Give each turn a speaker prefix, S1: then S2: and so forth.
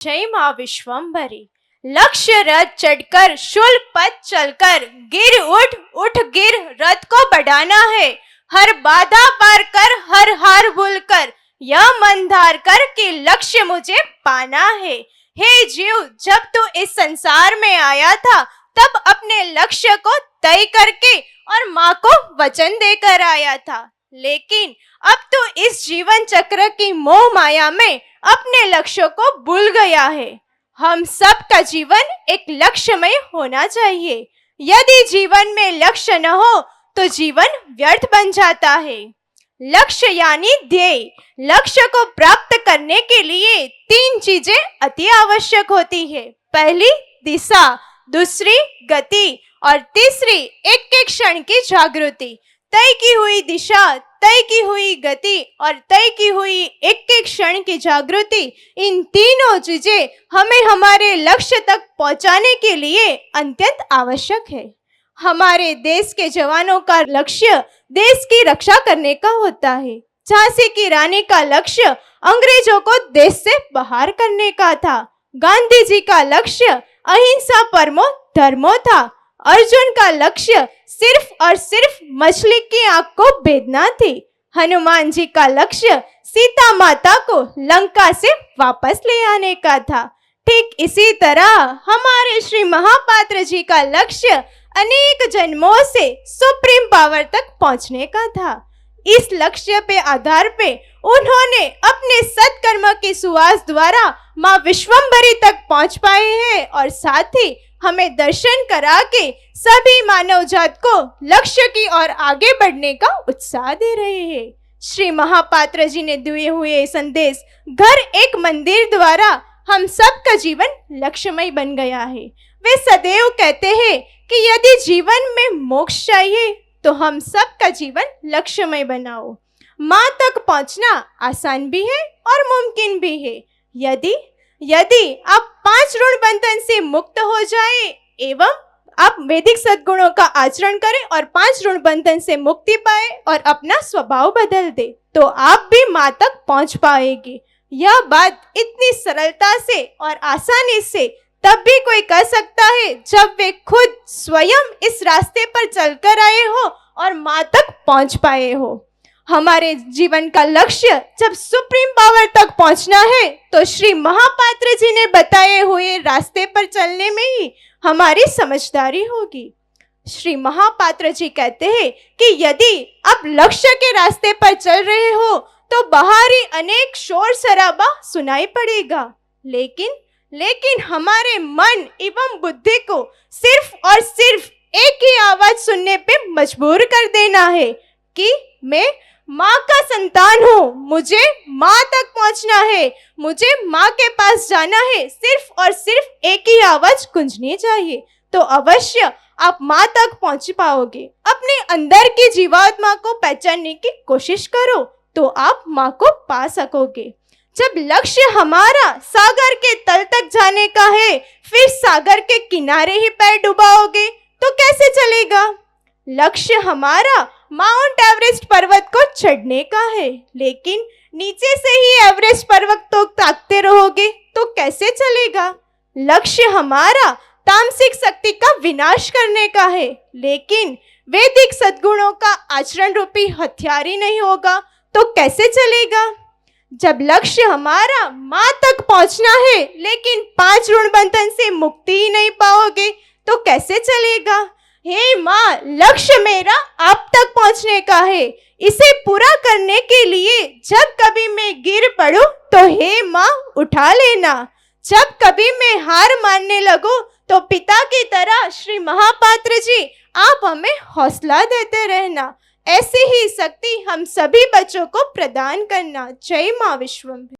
S1: जय माँ विश्वम्भरी। लक्ष्य रथ चढ़कर शूल पथ चलकर गिर उठ उठ गिर रथ को बढ़ाना है। हर बाधा पार कर हर हार भूल कर यह मन धार कर कि लक्ष्य मुझे पाना है। हे जीव, जब तू इस संसार में आया था तब अपने लक्ष्य को तय करके और माँ को वचन देकर आया था, लेकिन अब तू इस जीवन चक्र की मोह माया में अपने लक्ष्य को भूल गया है। हम सब का जीवन एक लक्ष्यमय होना चाहिए। यदि जीवन में लक्ष्य न हो तो जीवन व्यर्थ बन जाता है। लक्ष्य यानी ध्येय। लक्ष्य को प्राप्त करने के लिए 3 चीजें अति आवश्यक होती है। पहली दिशा, दूसरी गति और तीसरी एक एक क्षण की जागृति। तय की हुई दिशा, तय की हुई गति और तय की हुई एक एक क्षण की जागृति, इन तीनों चीजें हमें हमारे लक्ष्य तक पहुंचाने के लिए अत्यंत आवश्यक है। हमारे देश के जवानों का लक्ष्य देश की रक्षा करने का होता है। झांसी की रानी का लक्ष्य अंग्रेजों को देश से बाहर करने का था। गांधी जी का लक्ष्य अहिंसा परमो धर्मो था। अर्जुन का लक्ष्य सिर्फ और सिर्फ मछली की आंख को भेदना थी। हनुमान जी का लक्ष्य सीता माता को लंका से वापस ले आने का था। ठीक इसी तरह हमारे श्री महापात्र जी का लक्ष्य अनेक जन्मों से सुप्रीम पावर तक पहुंचने का था। इस लक्ष्य पे आधार पे उन्होंने अपने सत्कर्म की सुवास द्वारा माँ विश्वम्भरी तक पहुंच पाए हैं और साथ ही हमें दर्शन करा के सभी मानव जात को लक्ष्य की ओर आगे बढ़ने का उत्साह दे रहे हैं। श्री महापात्र जी ने दिए हुए संदेश घर एक मंदिर द्वारा हम सब का जीवन लक्ष्यमय बन गया है। वे सदैव कहते हैं कि यदि जीवन में मोक्ष चाहिए तो हम सब का जीवन लक्ष्यमय बनाओ। माँ तक पहुंचना आसान भी है और मुमकिन भी है। यदि आप 5 ऋण बंधन से मुक्त हो जाए एवं आप वैदिक सद्गुणों का आचरण करें और 5 ऋण बंधन से मुक्ति पाए और अपना स्वभाव बदल दे तो आप भी माँ तक पहुंच पाएगी। यह बात इतनी सरलता से और आसानी से तब भी कोई कर सकता है जब वे खुद स्वयं इस रास्ते पर चलकर आए हो और माँ तक पहुंच पाए हो। हमारे जीवन का लक्ष्य जब सुप्रीम पावर तक पहुंचना है तो श्री महापात्र जी ने बताए हुए रास्ते पर चलने में ही हमारी समझदारी होगी। श्री महापात्र जी कहते हैं कि यदि आप लक्ष्य के रास्ते पर चल रहे हो तो बाहरी अनेक शोर शराबा सुनाई पड़ेगा, लेकिन हमारे मन एवं बुद्धि को सिर्फ और सिर्फ एक ही आवाज सुनने पे मजबूर कर देना है कि मैं माँ का संतान हूँ, मुझे माँ तक पहुँचना है, मुझे माँ के पास जाना है। सिर्फ और सिर्फ एक ही आवाज गूंजनी चाहिए तो अवश्य आप माँ तक पहुँच पाओगे। अपने अंदर की जीवात्मा को पहचानने की कोशिश करो तो आप माँ को पा सकोगे। जब लक्ष्य हमारा सागर के तल तक जाने का है, फिर सागर के किनारे ही पैर डुबाओगे तो कैसे चलेगा। लक्ष्य हमारा माउंट एवरेस्ट पर्वत को चढ़ने का है, लेकिन नीचे से ही एवरेस्ट पर्वत तो ताकते रहोगे तो कैसे चलेगा। लक्ष्य हमारा तामसिक शक्ति का विनाश करने का है, लेकिन वैदिक सद्गुणों का आचरण रूपी हथियार ही नहीं होगा तो कैसे चलेगा। जब लक्ष्य हमारा माँ तक पहुंचना है लेकिन 5 ऋण बंधन से मुक्ति ही नहीं पाओगे तो कैसे चलेगा। हे माँ, लक्ष्य मेरा आप तक पहुंचने का है। इसे पूरा करने के लिए जब कभी मैं गिर पड़ूं तो हे माँ उठा लेना। जब कभी मैं हार मानने लगूं तो पिता की तरह श्री महापात्र जी आप हमें हौसला देते रहना। ऐसी ही शक्ति हम सभी बच्चों को प्रदान करना। जय माँ विश्वम्भरी।